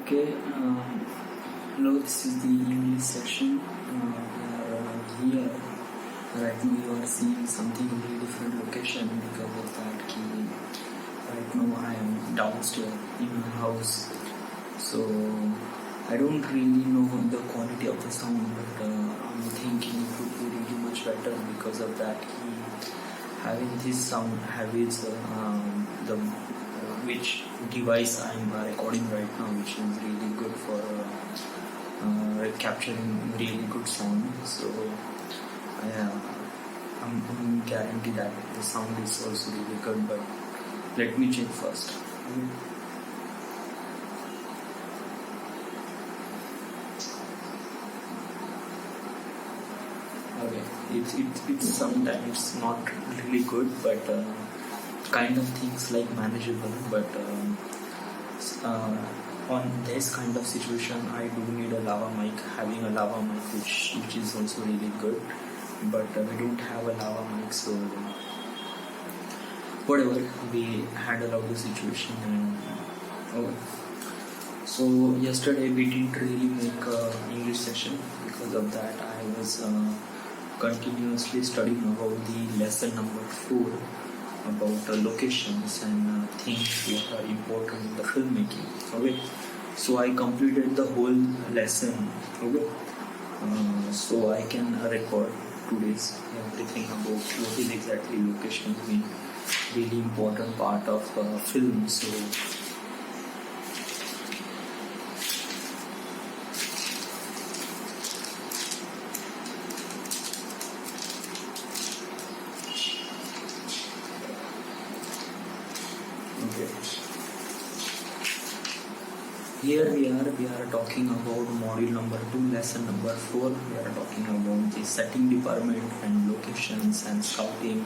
Okay, hello, this is the English section. We are here. Right now, you are seeing something really different location because of that. Right now, I am downstairs in my house, so I don't really know the quality of the sound, but I'm thinking it would be really much better because of that. Having this sound habits, the which device I'm recording right now, which is really good for capturing really good sound. So I'm guarantee that the sound is also really good. But let me check first. Okay, it's sometimes not really good, but kind of things like manageable. But on this kind of situation, I do need a lava mic. Having a lava mic, which is also really good, but we don't have a lava mic, so whatever. We handle out the situation and okay. So yesterday we didn't really make a English session because of that. I was continuously studying about the lesson number 4 about locations and things that are important in the filmmaking. Okay, so I completed the whole lesson. Okay, so I can record today's everything about what is exactly location being really important part of film. So here we are talking about module number 2, lesson number 4. We are talking about the setting department and locations and scouting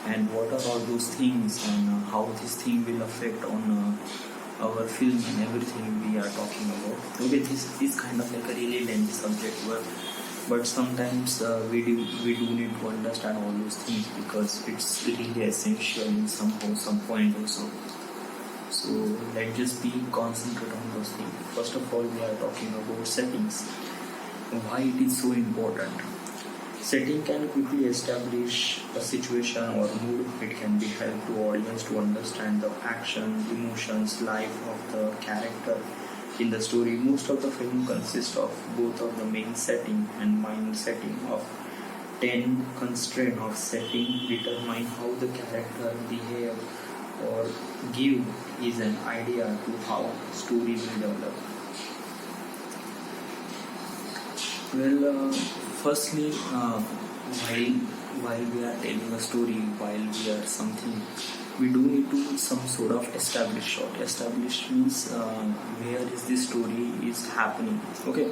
and what are all those things and how this thing will affect on our film and everything we are talking about. Okay, this is kind of like a really lengthy subject, but sometimes we do need to understand all those things because it's really essential in some point also. So let's just be concentrate on those things. First of all, we are talking about settings. Why it is so important? Setting can quickly establish a situation or mood. It can be help to audience to understand the action, emotions, life of the character in the story. Most of the film consists of both of the main setting and minor setting. Of 10 constraints of setting determine how the character behave or give is an idea to how story will develop. Well, firstly, while we are telling a story, while we are something, we do need to some sort of establish shot. Establish means where is this story is happening. Okay,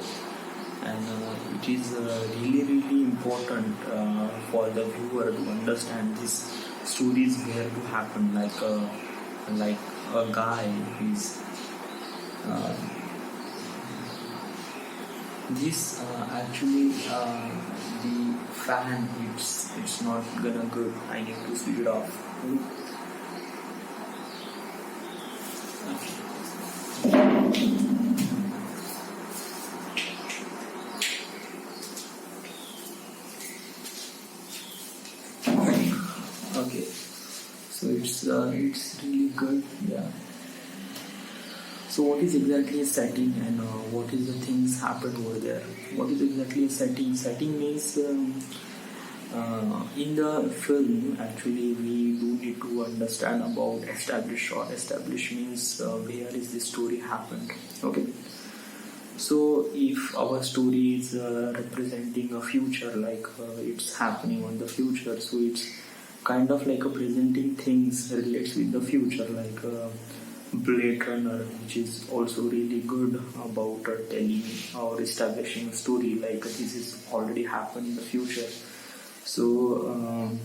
and it is really important for the viewer to understand this story is where to happen. Like a guy is this actually the fan it's not gonna good. I need to switch it off. Okay, so it's really good. Yeah. So what is exactly a setting and what is the things happen over there? What is exactly a setting? Setting means in the film actually we do need to understand about establish shot. Establish means where is this story happened. Okay. So if our story is representing a future, like it's happening on the future, so it's kind of like a presenting things relates with the future, like Blade Runner, which is also really good about telling or establishing a story like this is already happened in the future. So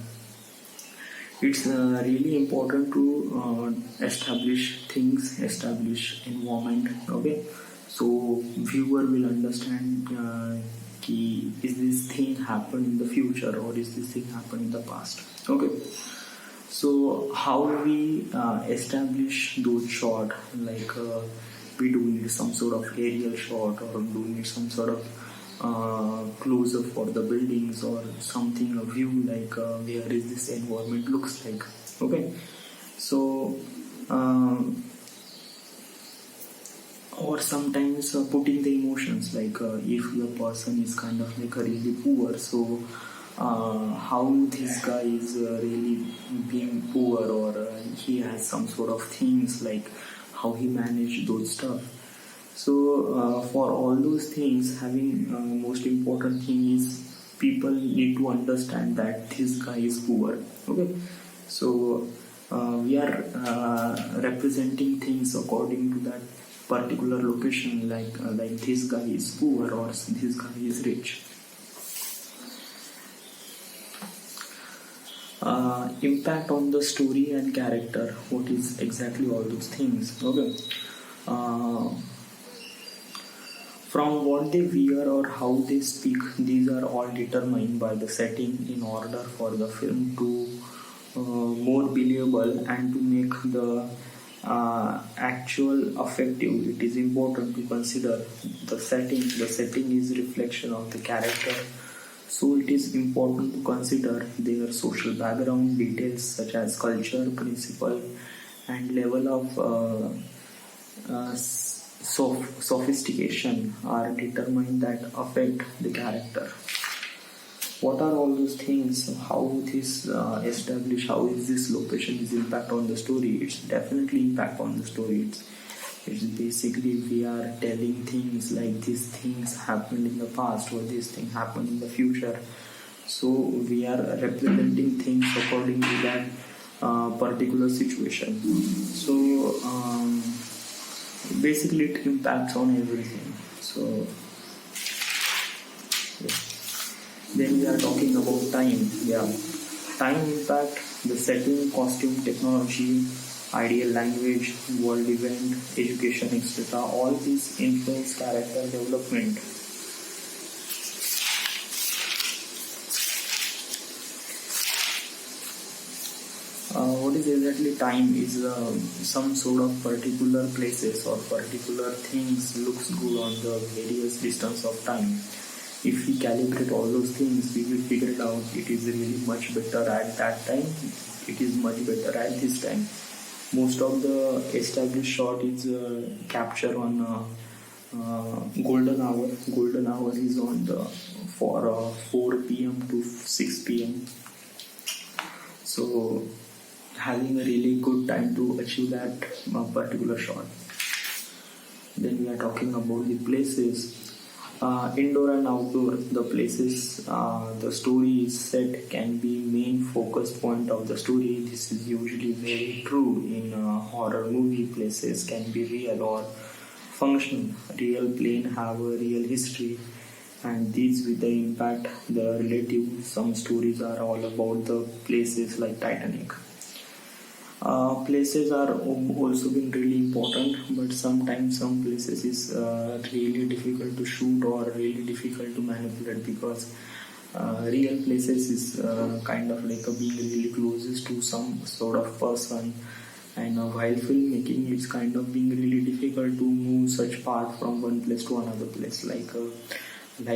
it's really important to establish things, establish environment. Okay, so viewer will understand is this thing happen in the future or is this thing happen in the past. Okay, so how we establish those shot, like we do need some sort of aerial shot, or do need some sort of close-up for the buildings, or something, a view like where is this environment looks like. Okay, so or sometimes putting the emotions, like if the person is kind of like a really poor, so how this guy is really being poor, or he has some sort of things, like how he managed those stuff. So for all those things, having most important thing is people need to understand that this guy is poor. Okay, so we are representing things according to that particular location, like this guy is poor or this guy is rich. Impact on the story and character. What is exactly all those things? Okay. Uh, from what they wear or how they speak, these are all determined by the setting in order for the film to more believable and to make the actual effective. It is important to consider the setting. The setting is reflection of the character, so it is important to consider their social background, details such as culture, principle, and level of sophistication are determined that affect the character. What are all those things? How this establish? How is this location is impact on the story? It's definitely impact on the story. It's basically we are telling things like these things happened in the past or this thing happened in the future. So we are representing things according to that particular situation. So basically it impacts on everything. So yeah. Then we are talking about time. Yeah, time impact, the setting, costume, technology, ideal language, world event, education, etc. All these influence character development. What is exactly time is some sort of particular places or particular things looks good on the various distance of time. If we calibrate all those things, we will figure it out. It is really much better at that time. It is much better at this time. Most of the established shot is captured on golden hour. Golden hour is on the for 4 p.m. to 6 p.m. So having a really good time to achieve that particular shot. Then we are talking about the places. Indoor and outdoor, the places the story is set can be main focus point of the story. This is usually very true in horror movie. Places can be real or functional. Real plane have a real history, and these with the impact the relative. Some stories are all about the places like Titanic. Places are also been really important, but sometimes some places is really difficult to shoot or really difficult to manipulate, because real places is kind of like being really closest to some sort of person, and while filmmaking it's kind of being really difficult to move such part from one place to another place, like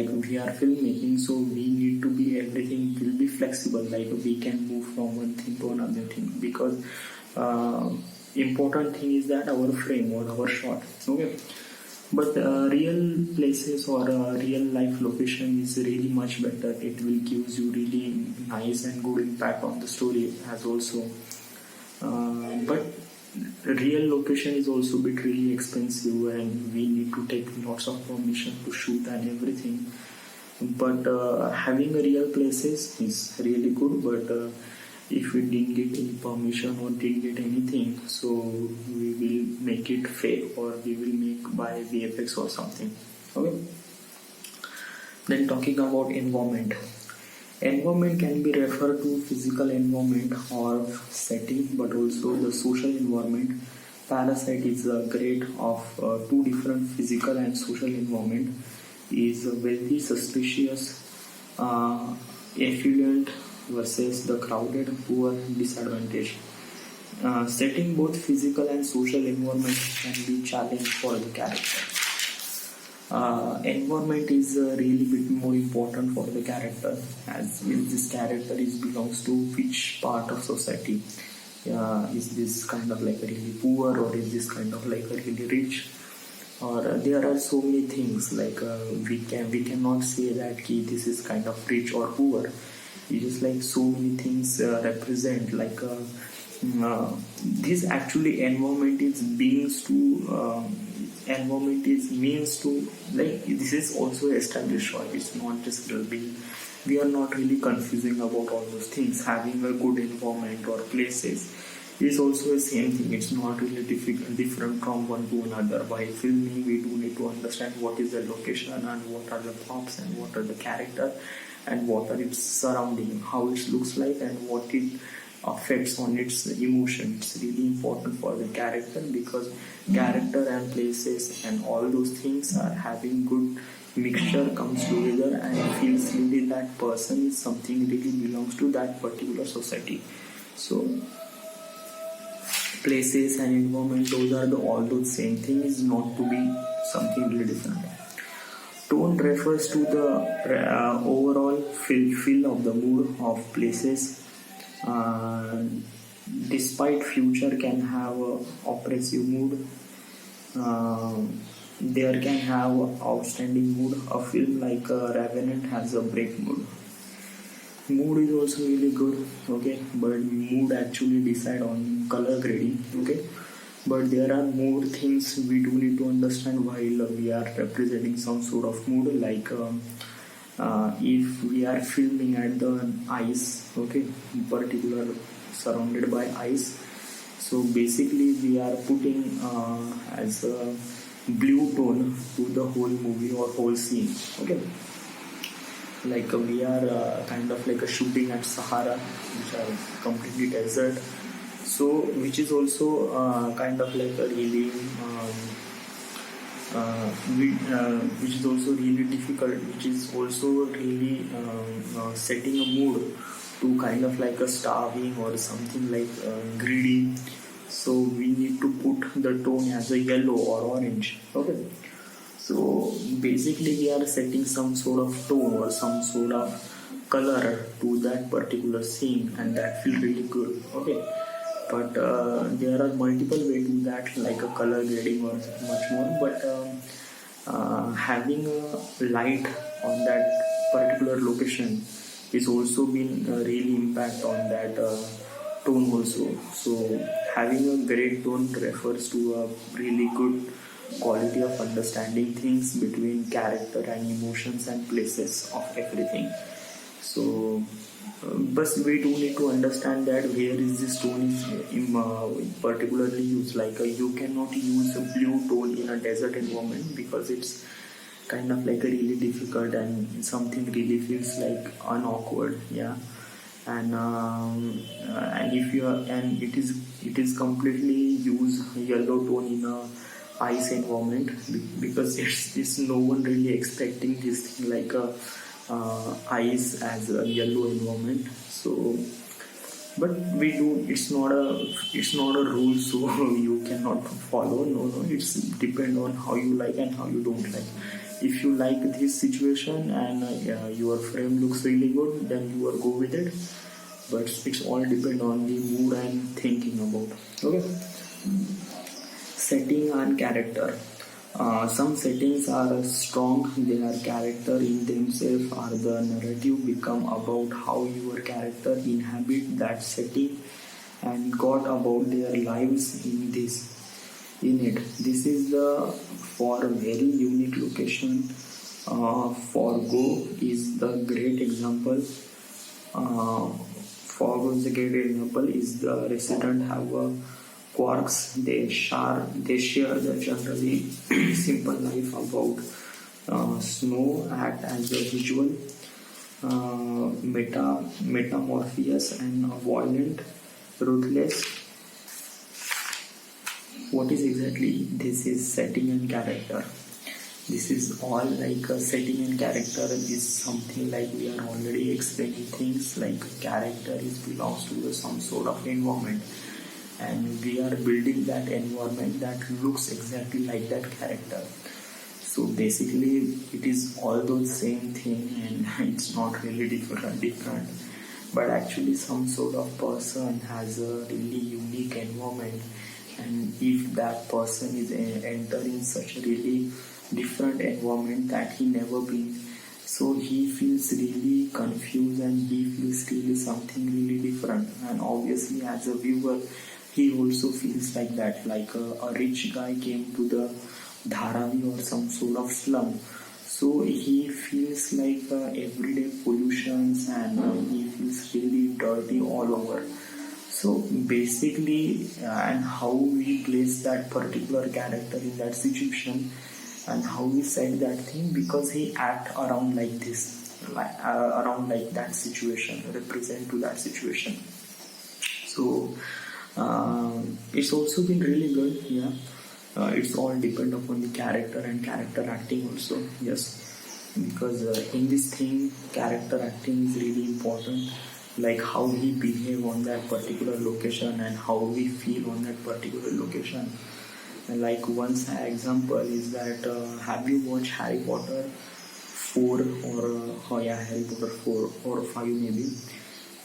we are filmmaking, so we need to be, everything will be flexible, like we can move from one thing to another thing, because important thing is that our frame or our shot. Okay, but real places or real life location is really much better. It will gives you really nice and good impact on the story as also, but real location is also a bit really expensive, and we need to take lots of permission to shoot and everything. But having a real places is really good, but if we didn't get any permission or didn't get anything, so we will make it fake, or we will make by VFX or something. Okay, then talking about environment. Environment can be referred to physical environment or setting, but also the social environment. Parasite is a grade of two different physical and social environment. Is wealthy, suspicious, affluent versus the crowded, poor, disadvantaged. setting both physical and social environment can be challenge for the character. Environment is really bit more important for the character, as if this character is belongs to which part of society. Is this kind of like a really poor, or is this kind of like a really rich? Or there are so many things like we cannot say that this is kind of rich or poor. It is like so many things represent like this actually environment is beings to environment is means to, like, this is also established, or it's not just being, we are not really confusing about all those things. Having a good environment or places is also the same thing. It's not really different from one to another. While filming, we do need to understand what is the location and what are the props and what are the character and what are its surrounding, how it looks like and what it affects on its emotion. It's really important for the character, because character and places and all those things are having good mixture comes together and feels really that person is something really belongs to that particular society. So places and environment, those are the all those same thing, is not to be something really different. Tone refers to the overall feel of the mood of places. Despite future can have a oppressive mood, there can have outstanding mood. A film like Revenant has a break mood. Mood is also really good, okay, but mood actually decide on color grading, okay. But there are more things we do need to understand while we are representing some sort of mood, like if we are filming at the ice, okay, particular surrounded by ice, so basically we are putting as a blue tone to the whole movie or whole scene, okay. Like we are kind of like a shooting at Sahara, which are completely desert, so which is also kind of like a really which is also really difficult, which is also really setting a mood to kind of like a starving or something like greedy. So we need to put the tone as a yellow or orange, okay. So basically we are setting some sort of tone or some sort of color to that particular scene, and that feels really good, okay. But there are multiple ways to that, like a color grading or much more. But having a light on that particular location is also been really impact on that tone also. So having a great tone refers to a really good quality of understanding things between character and emotions and places of everything. So but we do need to understand that where is this tone is particularly used. Like you cannot use a blue tone in a desert environment, because it's kind of like a really difficult and something really feels like unawkward, yeah. And if you are, and it is completely use yellow tone in a ice environment, because it's no one really expecting this thing like a ice as a yellow environment. So but we do, it's not a rule, so you cannot follow. No, it's depend on how you like and how you don't like. If you like this situation and your frame looks really good, then you will go with it. But it's all depend on the mood and thinking about, okay. Setting and character. Some settings are strong, their character in themselves, or the narrative become about how your character inhabit that setting and got about their lives in it. This is the for a very unique location. Fargo is the great example. Fargo is a great example. Is the resident have a quarks. They share the generally simple life about snow, act as a visual metamorphosis and violent, ruthless. What is exactly this is setting and character. This is all like a setting and character is something like we are already explaining things like character is belongs to some sort of environment, and we are building that environment that looks exactly like that character. So basically it is all those same thing, and it's not really different, but actually some sort of person has a really unique environment, and if that person is entering such a really different environment that he never been, so he feels really confused and he feels really something really different, and obviously as a viewer he also feels like that, like a rich guy came to the Dharavi or some sort of slum. So he feels like everyday pollutions, and he feels really dirty all over. So basically, and how we place that particular character in that situation, and how we said that thing, because he act around like this, like around like that situation, represent to that situation. So it's also been really good, yeah. It's all depend upon the character and character acting also, yes, because in this thing character acting is really important, like how he behave on that particular location and how we feel on that particular location. And like one example is that have you watched Harry Potter 4 or oh yeah, Harry Potter 4 or 5 maybe?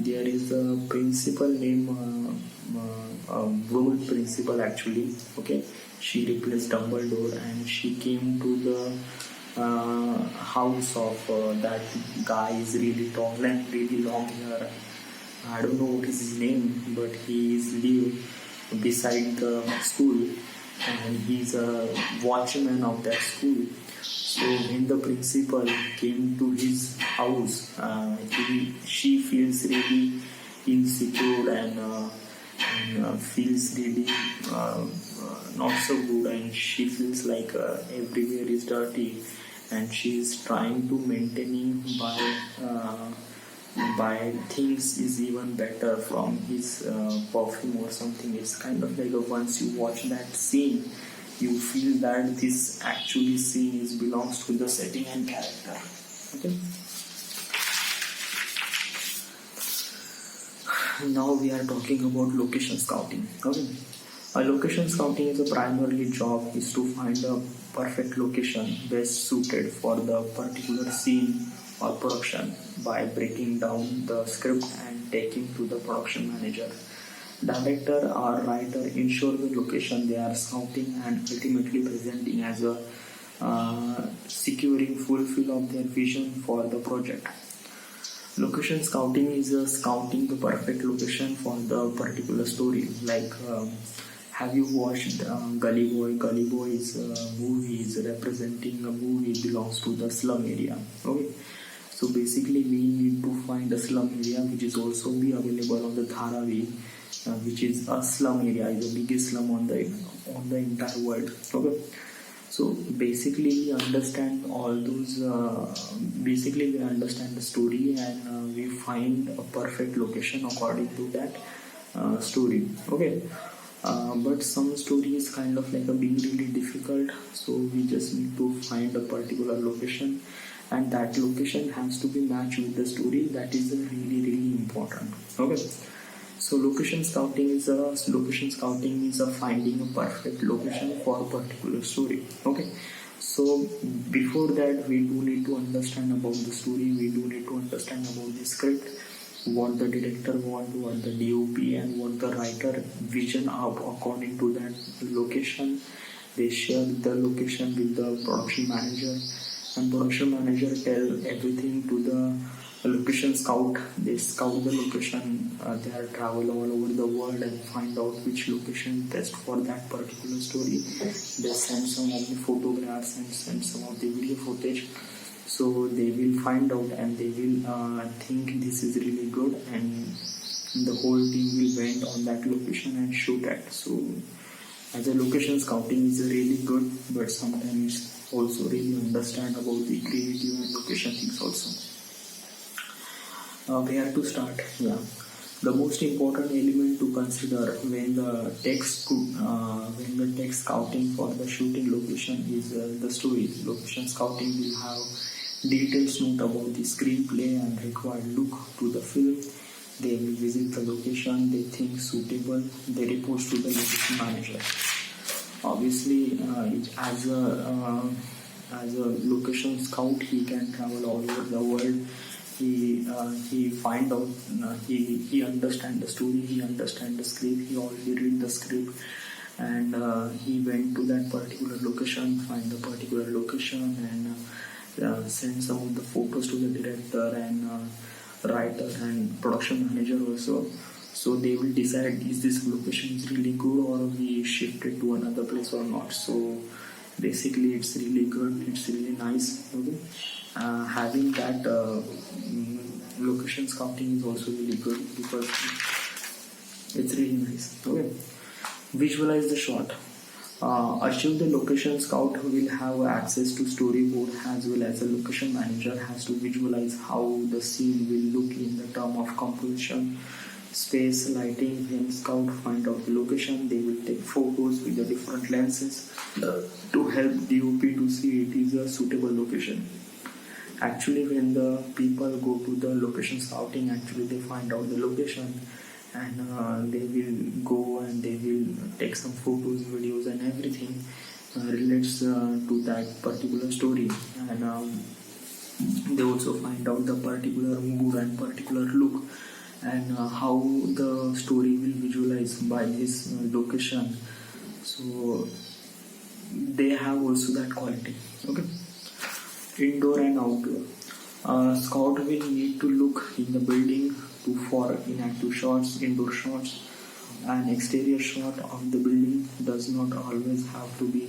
There is a principal name, woman principal actually. Okay, she replaced Dumbledore, and she came to the house of that guy is really tall and really long hair. I don't know what is his name, but he is live beside the school, and he's a watchman of that school. So when the principal came to his house, she feels really insecure, and feels really not so good, and she feels like everywhere is dirty, and she is trying to maintaining by things is even better from his perfume or something. It's kind of like once you watch that scene, you feel that this actually scene is belongs to the setting and character. Okay. Now we are talking about location scouting. Okay. A location scouting is a primarily job is to find a perfect location best suited for the particular scene or production by breaking down the script and taking to the production manager. Director or writer ensure the location they are scouting and ultimately presenting as a securing fulfill of their vision for the project. Location scouting is scouting the perfect location for the particular story. Like, have you watched Gully Boy? Gully Boy is a movie, is representing a movie belongs to the slum area. Okay, so basically we need to find a slum area which is also be available on the Dharavi, which is a slum area, is the biggest slum on the entire world. Okay. So basically we understand all those basically we understand the story, and we find a perfect location according to that story. Okay. But some story is kind of like a being really difficult, so we just need to find a particular location, and that location has to be matched with the story. That is really important. Okay. So location scouting is a finding a perfect location for a particular story. Okay. So before that, we do need to understand about the story. We do need to understand about the script, what the director want, what the DOP, and what the writer vision up according to that location. They share the location with the production manager, and production manager tell everything to the location scout. They scout the location, they are travel all over the world and find out which location best for that particular story. They send some of the photographs and send some of the video footage, so they will find out and they will think this is really good, and the whole team will went on that location and shoot that. So as a location scouting is really good, but sometimes also really understand about the creative and location things also. Where to start? Yeah, the most important element to consider when the text scouting for the shooting location is the story. Location scouting will have details note about the screenplay and required look to the film, They will visit the location they think suitable. They report to the location manager. Obviously, as a location scout, he can travel all over the world. He find out, he understand the story, he understand the script, he already read the script, and he went to that particular location, find the particular location, and send some of the photos to the director and writer and production manager also. So they will decide, is this location is really good or we shift it to another place or not. So basically it's really good, it's really nice. Okay, having that location scouting is also really good because it's really nice. Okay, visualize the shot. Achieve the location scout will have access to storyboard as well as the location manager has to visualize how the scene will look in the term of composition, space, lighting. When scout find out the location, they will take photos with the different lenses to help DOP to see it is a suitable location. Actually, when the people go to the location scouting, actually they find out the location, and they will go and they will take some photos, videos, and everything relates to that particular story. And they also find out the particular mood and particular look, and how the story will visualize by this location. So they have also that quality. Okay, indoor and outdoor. Scout will need to look in the building for inactive shots, indoor shots. An exterior shot of the building does not always have to be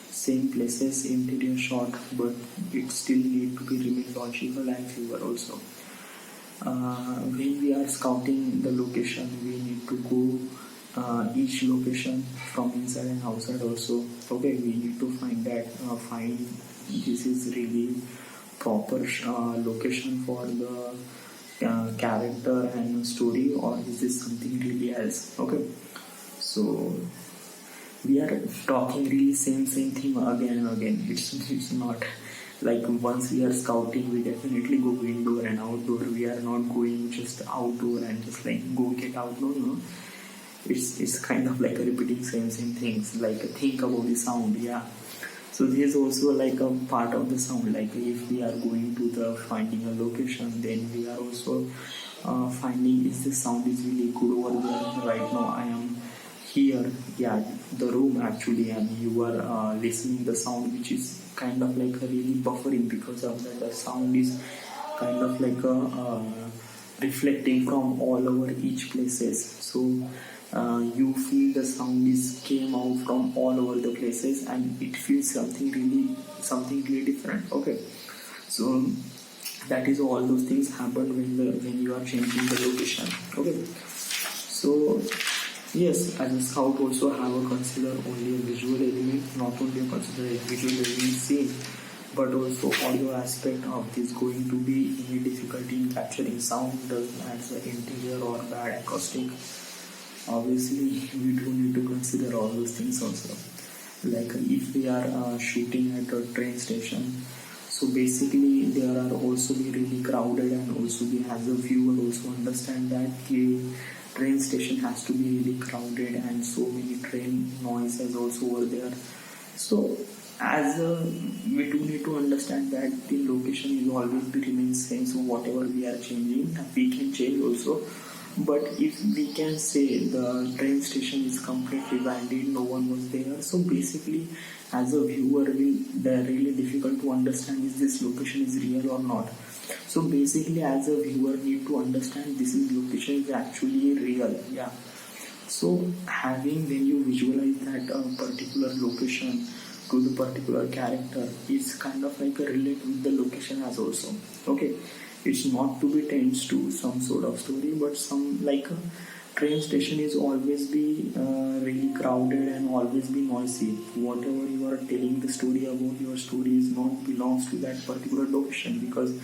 same places interior shot, but it still need to be remain logical and clever also. When we are scouting the location, we need to go each location from inside and outside also. Okay, we need to find this is really proper location for the character and story, or is this something really else. Okay, so we are talking really same thing again and again. It's not like once we are scouting we definitely go indoor and outdoor. We are not going just outdoor and just like go get out. No, it's kind of like a repeating same things. Like think about the sound. Yeah, so this is also like a part of the sound. Like if we are going to the finding a location, then we are also finding is the sound is really good over there. Right now I am here, yeah, the room actually, and you are listening the sound, which is kind of like a really buffering because of that. The sound is kind of like a reflecting from all over each places. So you feel the sound is came out from all over the places, and it feels something really different. Okay, so that is all those things happen when you are changing the location. Okay, so yes, as a scout also have a consider only a visual element, not only a consider a visual element scene, but also audio aspect of this. Going to be any difficulty in capturing sound as an interior or bad acoustic. Obviously, we do need to consider all those things also. Like if we are shooting at a train station, so basically there are also be really crowded, and also we as a viewer also understand that the train station has to be really crowded and so many train noises also over there. So as we do need to understand that the location is always be remain same. So whatever we are changing, we can change also. But if we can say the train station is completely abandoned, no one was there, so basically as a viewer they're really difficult to understand is this location is real or not. So basically as a viewer need to understand this is location is actually real. Yeah, so having when you visualize that particular location to the particular character is kind of like a relate with the location as also. Okay, it's not to be tends to some sort of story, but some like a train station is always be really crowded and always be noisy. Whatever you are telling the story about, your story is not belongs to that particular location, because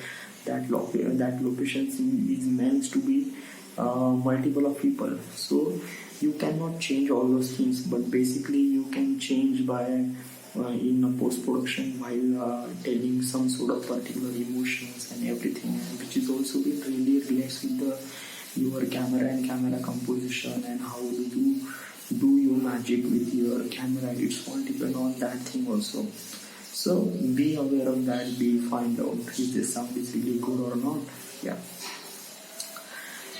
that location is meant to be multiple of people. So you cannot change all those things, but basically you can change by in a post-production while telling some sort of particular emotions and everything, which is also been really relates with the your camera and camera composition, and how do your magic with your camera. It's all depend on that thing also. So be aware of that. Be find out if this sound is really good or not. Yeah.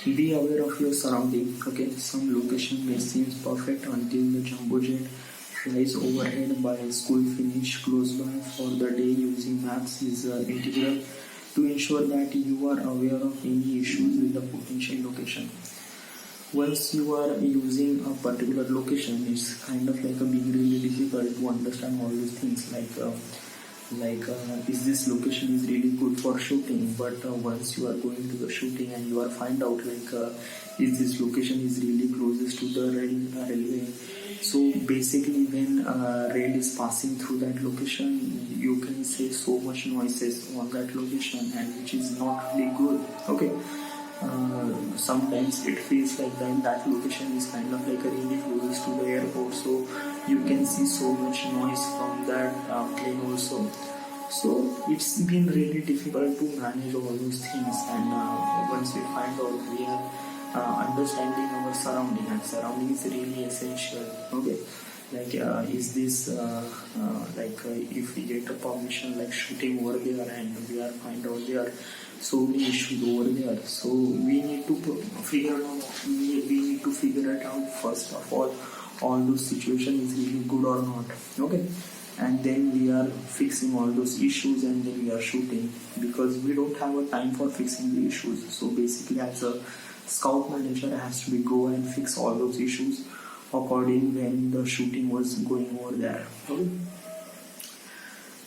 Be aware of your surrounding. Okay, some location may seem perfect until the jumbo jet flies overhead by school finish close by for the day. Using maps is integral to ensure that you are aware of any issues with the potential location. Once you are using a particular location, it's kind of like a being really difficult to understand all these things is this location is really good for shooting, but once you are going to the shooting and you are find out is this location is really closest to the railway. So basically when rail is passing through that location, you can say so much noises on that location, and which is not really good. Okay. Sometimes it feels like that location is kind of like a really close to the airport, so you can see so much noise from that plane also. So it's been really difficult to manage all those things, and once we find out, we are understanding our surrounding, and surrounding is really essential. Okay, is this if we get a permission like shooting over there, and we are find out there are so many issues over there, so we need to figure out we need to figure it out first of all those situation is really good or not. Okay, and then we are fixing all those issues, and then we are shooting, because we don't have a time for fixing the issues. So basically as a scout manager has to be go and fix all those issues according when the shooting was going over there. Okay?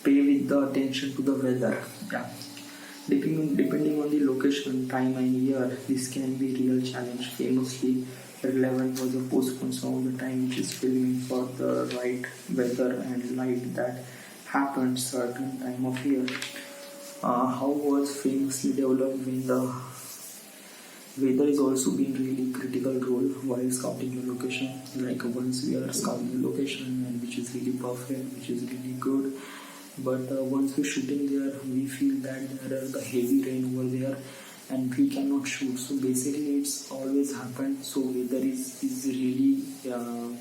Pay with the attention to the weather. Yeah. Depending on the location, time and year, this can be real challenge. Famously, relevant was a postponed song the time which is filming for the right weather and light that happened certain time of year. How was famously developed when the weather is also been really critical role while scouting the location. Like once we are scouting the location and which is really perfect, which is really good, but once we're shooting there, we feel that there are the heavy rain over there, and we cannot shoot. So basically, it's always happened. So weather is really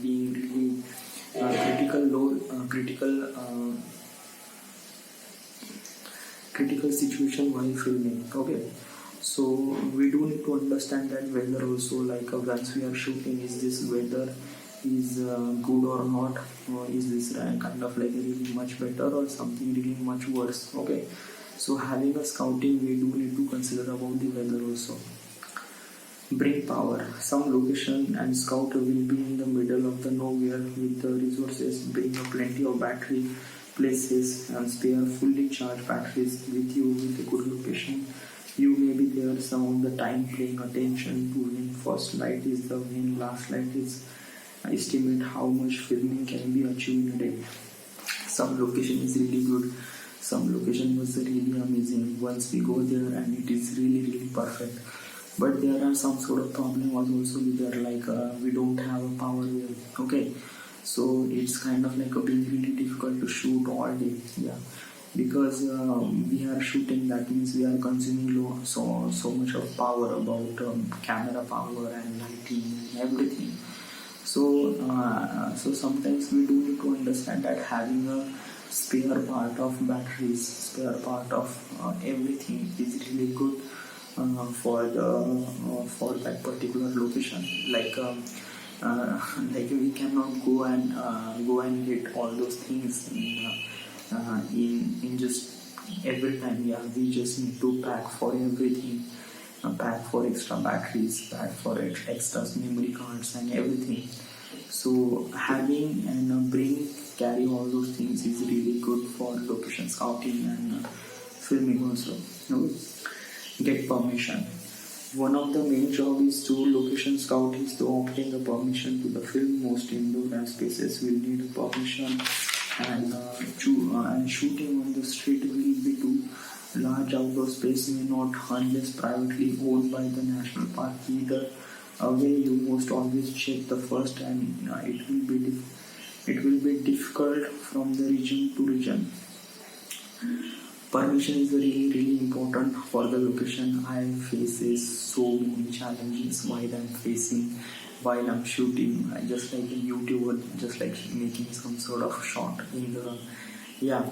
being really critical load, critical situation while filming. Okay. So we do need to understand that weather also, once we are shooting, is this weather is good or not, or is this kind of like really much better or something really much worse. Okay, so having a scouting, we do need to consider about the weather also. Bring power. Some location and scout will be in the middle of the nowhere with the resources. Bring a plenty of battery places and spare fully charged batteries with you with a good location. You may be there some of the time, paying attention to when first light is the when last light is. Estimate how much filming can be achieved in a day. Some location is really good, some location was really amazing once we go there, and it is really perfect. But there are some sort of problem was also there, we don't have a power wheel. Okay, so it's kind of like being really difficult to shoot all day. Yeah, because we are shooting, that means we are consuming so much of power about camera power and lighting and everything. So sometimes we do need to understand that having a spare part of batteries, spare part of everything is really good for that particular location. Like we cannot go and get all those things in just every time. Yeah, we just need to pack for everything. Pack for extra batteries, pack for extra memory cards and everything. So having and carry all those things is really good for location scouting and filming also. Get permission. One of the main job is to location scout is to obtain the permission to the film. Most indoor spaces will need permission, and shooting on the street will be too large. Outdoor space may not, unless privately owned by the national park, either way. You must always check the first, and it will be difficult from the region to region. Permission is really important for the location. I faces so many challenges while I'm facing while I'm shooting. I just like a YouTuber, just like making some sort of shot in the yeah,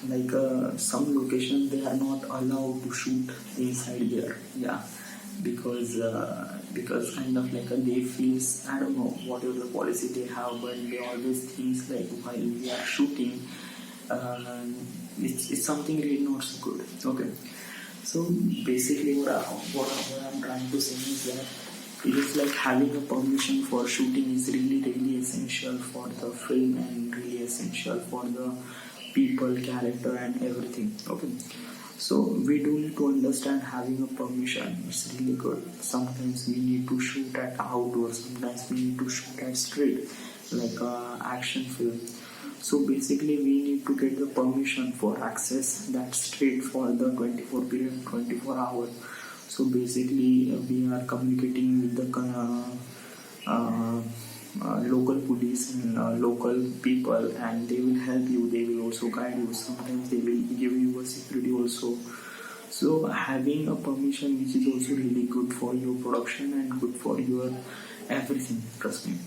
like some locations they are not allowed to shoot inside there. Yeah, because kind of like they feels, I don't know whatever the policy they have, but they always thinks like while we are shooting, uh, it's something really not so good. Okay, so basically what I'm trying to say is that it is like having a permission for shooting is really essential for the film and really essential for the people, character and everything. Okay, so we do need to understand having a permission. It's really good. Sometimes we need to shoot at outdoors. Sometimes we need to shoot at street, like action film. So basically, we need to get the permission for access that street for the 24 period, 24 hours. So basically, we are communicating with the local police and local people, and they will help you. They will also guide you. Sometimes they will give you a security also. So having a permission, which is also really good for your production and good for your everything. Trust me.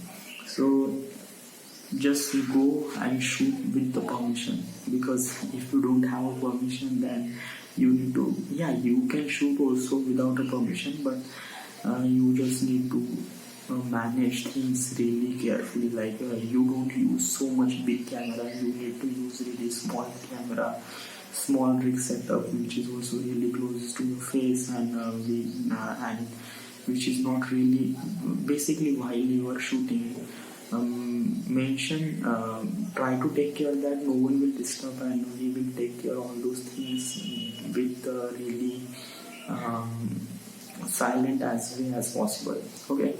So just go and shoot with the permission, because if you don't have a permission, then you need to, yeah, you can shoot also without a permission, but you just need to manage things really carefully, like you don't use so much big camera, you need to use really small camera, small rig setup which is also really close to your face, and which is not really, basically while you are shooting, try to take care that no one will disturb, and we will take care of all those things with really silent as way as possible. Okay,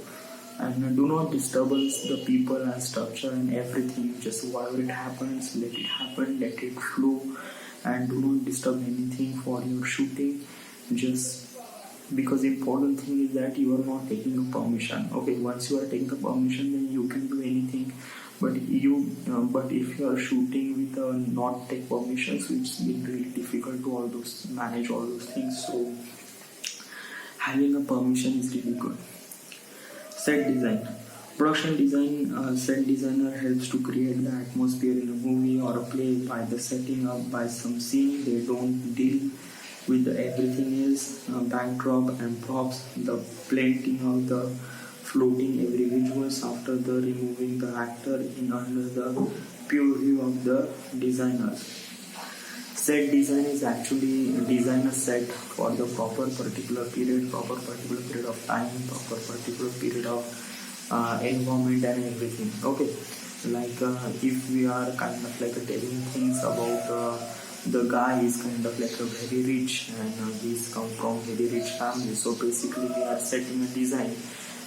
and do not disturbance the people and structure and everything. Just whatever it happens, let it happen, let it flow, and do not disturb anything for your shooting. Just because important thing is that you are not taking a permission. Okay, once you are taking a permission, then you can do anything, but if you are shooting with not take permission, so it's been really difficult to all those manage all those things. So having a permission is really good. Set design. Production design, set designer helps to create the atmosphere in a movie or a play by the setting up by some scene. They don't deal with the everything else, backdrop and props, the planting of the floating every visuals after the removing the actor in under the pure view of the designer. Set design is actually design a set for the proper particular period of time, proper particular period of environment and everything. Okay, like if we are kind of like telling things about the guy is kind of like a very rich, and he's come from very rich family, so basically we are setting a design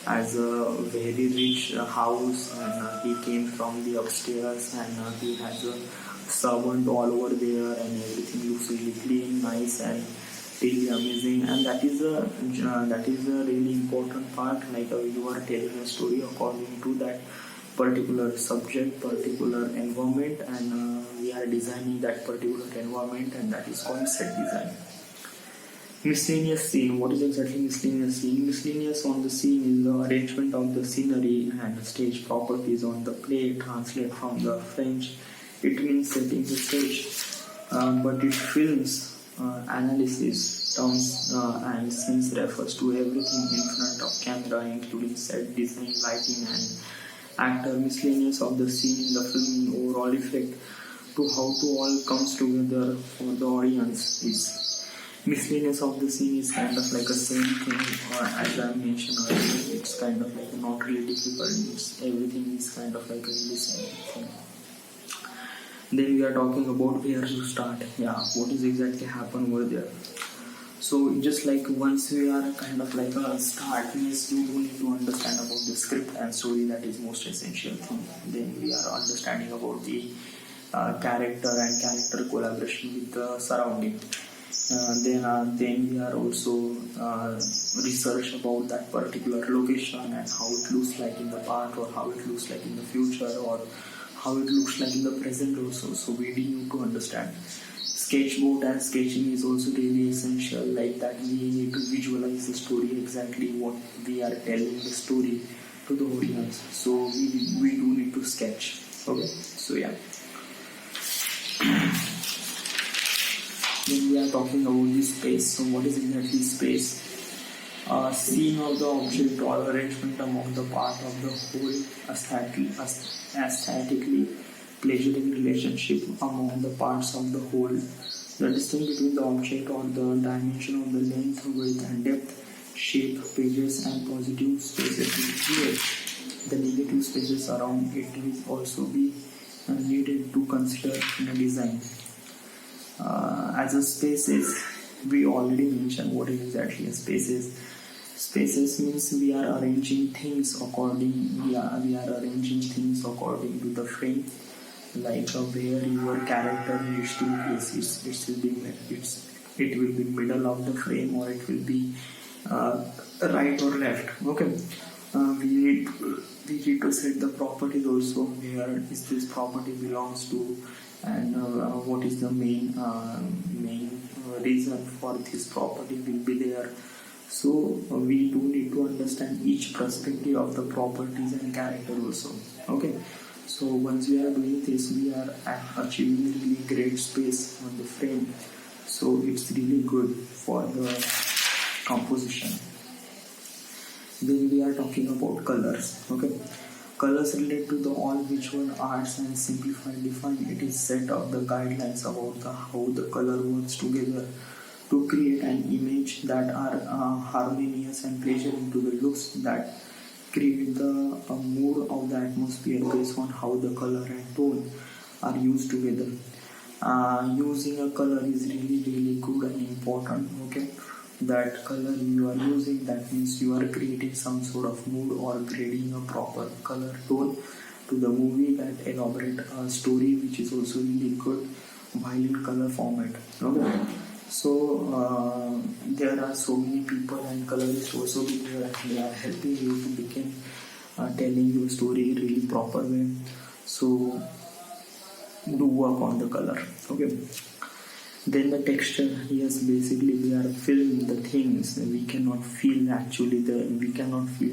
as a very rich house, and he came from the upstairs, and he has a servant all over there, and everything looks really clean, nice, and really amazing. And that is a really important part, like you are telling a story according to that particular subject, particular environment, and we are designing that particular environment, and that is called set design. Miscellaneous scene. What is exactly miscellaneous scene? Miscellaneous on the scene is the arrangement of the scenery and stage properties on the play. Translate from the French, it means setting the stage, but it films analysis terms and scenes refers to everything in front of camera, including set design, lighting, and actor. Miscellaneous of the scene in the film overall effect to how to all comes together for the audience is. Miscellaneous of the scene is kind of like a same thing, or as I mentioned earlier, it's kind of like not really difficult. It's, everything is kind of like a really same thing. Then we are talking about where to start. Yeah, what is exactly happen over there. So just like once we are kind of like a start, means you need to understand about the script and story. That is most essential thing. Then we are understanding about the character and character collaboration with the surrounding. Then we are also research about that particular location and how it looks like in the past, or how it looks like in the future, or how it looks like in the present also. So we need to understand. sketchboard and sketching is also really essential, like that we need to visualize the story exactly what we are telling the story to the audience, so we do need to sketch. Okay, so yeah. When we are talking about the space, so what is exactly space? Scene of the object or arrangement among the part of the whole, aesthetically pleasuring relationship among the parts of the whole, the distance between the object or the dimension of the length, width and depth, shape, pages and positive spaces is here. The negative spaces around it will also be needed to consider in a design. As a spaces, we already mentioned what is exactly a spaces. Spaces means we are arranging things arranging things according to the frame, like where your character needs to place it will be middle of the frame, or it will be right or left. Okay, we need to set the properties also, where is this property belongs to, and what is the main reason for this property will be there. So we do need to understand each perspective of the properties and character also. Okay, so once we are doing this, we are achieving really great space on the frame, so it's really good for the composition. Then we are talking about colors. Okay, colors relate to the all visual arts and simplified define it is set of the guidelines about how the color works together to create an image that are harmonious and pleasuring to the looks, that create the mood of the atmosphere based on how the color and tone are used together. Using a color is really good and important. Okay, that color you are using, that means you are creating some sort of mood or creating a proper color tone to the movie that elaborate a story, which is also really good while in color format. Okay, so there are so many people and colorists also there, they are helping you to begin telling your story really proper way. So do work on the color. Okay, then the texture. Yes, basically we are feeling the things, we cannot feel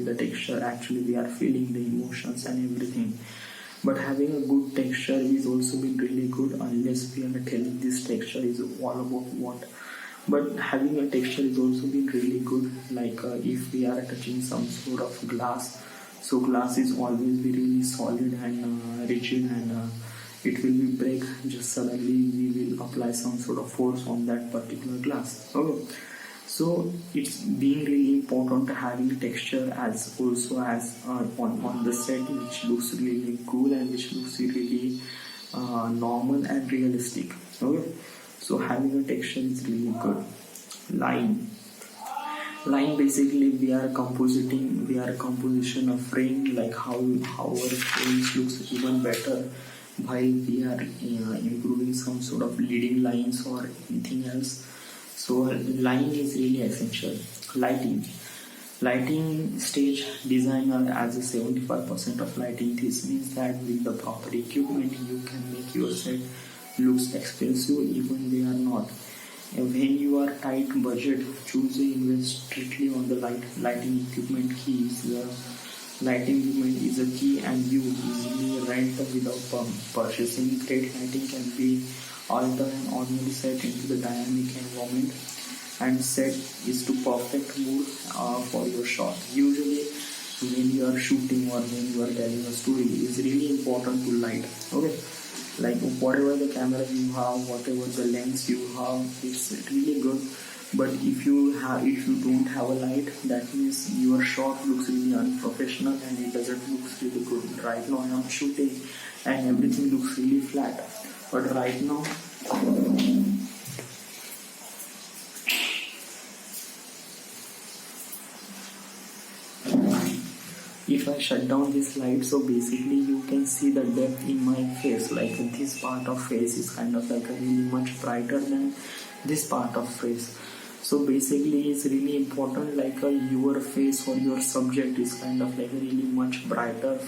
the texture, actually we are feeling the emotions and everything. But having a good texture is also been really good, unless we are telling this texture is all about what. But having a texture is also been really good, like if we are touching some sort of glass, so glass is always be really solid and rigid, and it will be break just suddenly we will apply some sort of force on that particular glass. Okay, so it's being really important to having texture as also as on the set, which looks really cool and which looks really normal and realistic. Okay, so having a texture is really good. Line basically we are composition of frame, like how our frames looks even better while we are improving some sort of leading lines or anything else. So line is really essential. Lighting stage designer as a 75% of lighting. This means that with the proper equipment you can make your set looks expensive even they are not. And when you are tight budget, choose to invest strictly on the lighting equipment keys. The lighting equipment is a key, and you easily rent without purchasing. Great lighting can be altered and normally set into the dynamic environment and set is to perfect mood for your shot. Usually when you are shooting or when you are telling a story, it's really important to light. Okay, like whatever the camera you have, whatever the lens you have, it's really good. But if you don't have a light, that means your shot looks really unprofessional and it doesn't look really good. Right now I am shooting and everything looks really flat, but right now if I shut down this light, so basically you can see the depth in my face, like this part of face is kind of like a really much brighter than this part of face. So basically it's really important, like your face or your subject is kind of like a really much brighter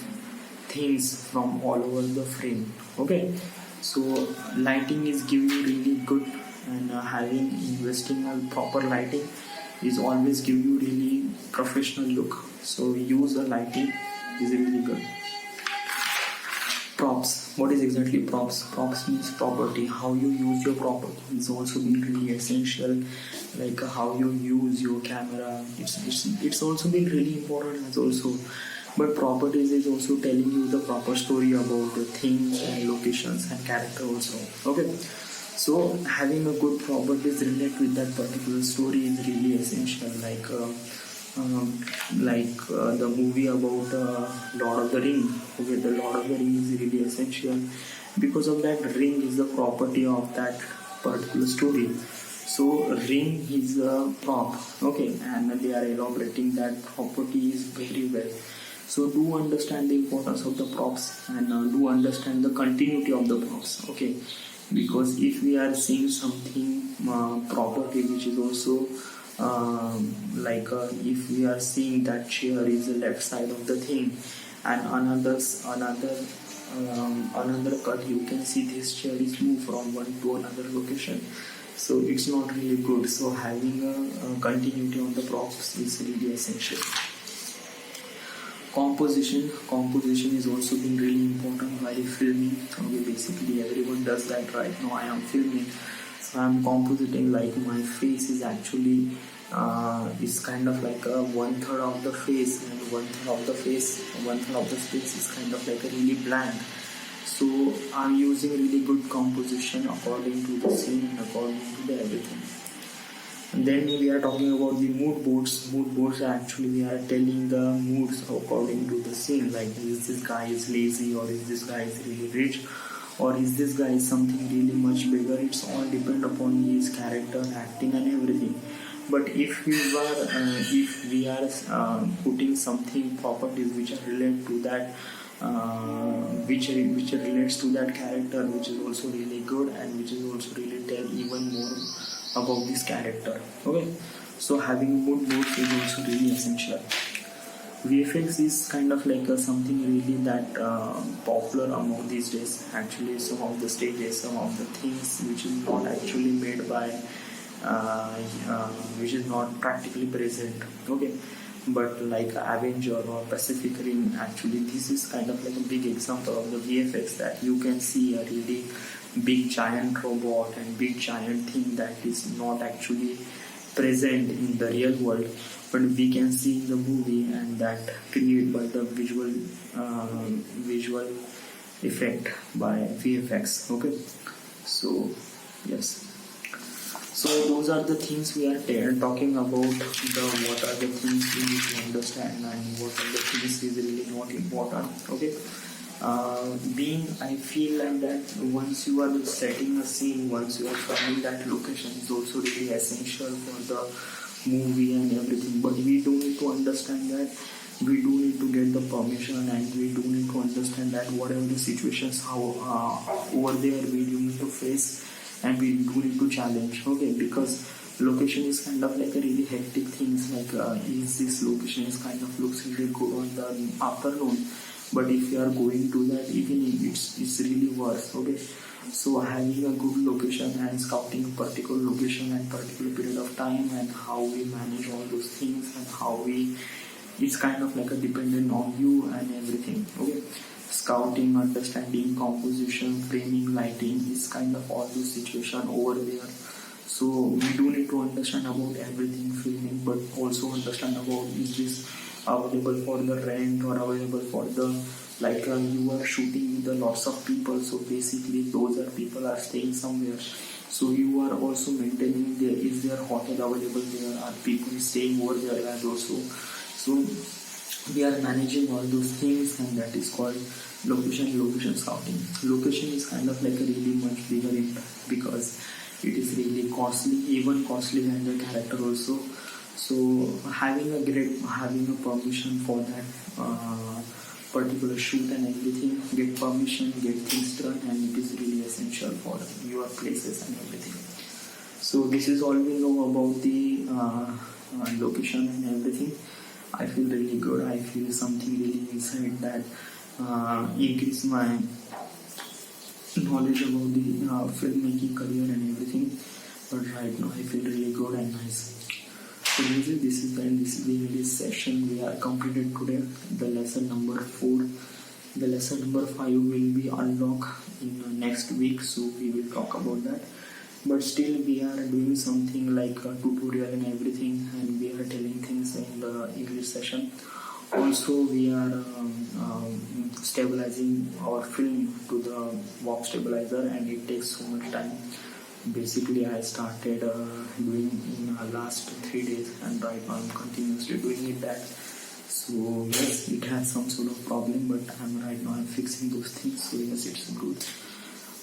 things from all over the frame. Okay, So lighting is give you really good, and having investing on proper lighting is always give you really professional look. So use a lighting is really good. Props. What is exactly props? Props means property. How you use your property is also been really essential. Like how you use your camera. It's also been really important as also. But properties is also telling you the proper story about the things and locations and character also. Okay. So having a good properties relate with that particular story is really essential. The movie about Lord of the Ring. Okay, the Lord of the Ring is really essential because of that ring is the property of that particular story. So ring is a prop. Okay, and they are elaborating that property is very well. So do understand the importance of the props, and do understand the continuity of the props. Okay, because if we are seeing something property which is also if we are seeing that chair is the left side of the thing, and another cut you can see this chair is moved from one to another location, so it's not really good. So having a continuity on the props is really essential. Composition is also being really important while filming. Okay, basically everyone does that. Right now I am filming, so I'm compositing, like my face is actually is kind of like a one third of the face, and one third of the space is kind of like a really blank. So I'm using really good composition according to the scene and according to the everything. And then we are talking about the mood boards. Mood boards are actually we are telling the moods according to the scene. Like is this guy is lazy, or is this guy is really rich, or is this guy is something really much bigger. It's all depend upon his character, acting, and everything. But if we are putting something properties which are related to that, which relates to that character, which is also really good, and which is also really tell even more about this character. Okay, so having mood boards is also really essential. VFX is kind of like something really that popular among these days. Actually, some of the stages, some of the things which is not actually made by, which is not practically present. Okay, but like Avenger or Pacific Rim, actually this is kind of like a big example of the VFX, that you can see a really big giant robot and big giant thing that is not actually present in the real world, but we can see in the movie, and that created by the visual effect by VFX. Okay, so yes, so those are the things we are talking about. What are the things we need to understand, and what are the things is really not important. Okay, I feel like that once you are setting a scene, once you are finding that location is also really essential for the movie and everything. But we do need to understand that we do need to get the permission, and we do need to understand that whatever the situations how over there we do need to face, and we do need to challenge. Okay, because location is kind of like a really hectic things. Like is this location is kind of looks really good on the afternoon, but if you are going to that evening, it's really worse. Okay, so having a good location and scouting a particular location and particular period of time, and how we manage all those things, and how we, it's kind of like a dependent on you and everything. Okay, scouting, understanding composition, framing, lighting is kind of all those situation over there. So we do need to understand about everything filming, but also understand about is this available for the rent or available for the, like you are shooting with a lots of people, so basically those are people are staying somewhere, so you are also maintaining there, is there hotel available there, are people staying over there as also. So we are managing all those things, and that is called location scouting. Location is kind of like a really much bigger impact, because it is really costly, even costly than the character also. So having a permission for that particular shoot and everything, get permission, get things done, and it is really essential for your places and everything. So this is all we know about the location and everything. I feel really good. I feel something really inside that increase my knowledge about the filmmaking career and everything. But right now I feel really good and nice. So music, this is the end. This is the English session we are completed today. The lesson number 4. The lesson number 5 will be unlocked in next week. So we will talk about that. But still we are doing something like a tutorial and everything, and we are telling things in the English session. Also we are stabilizing our film to the warp stabilizer, and it takes so much time. Basically I started doing in last 3 days, and right now I'm continuously doing it that. So yes, it has some sort of problem, but I'm fixing those things. So yes, it's good.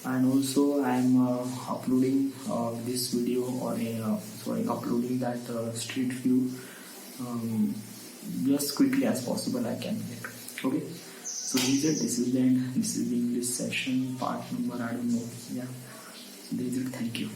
And also I'm uploading this video, or uploading that street view just quickly as possible I can make. Okay, so this is the end. This is the English session part number, I don't know. Yeah, this is it. Thank you.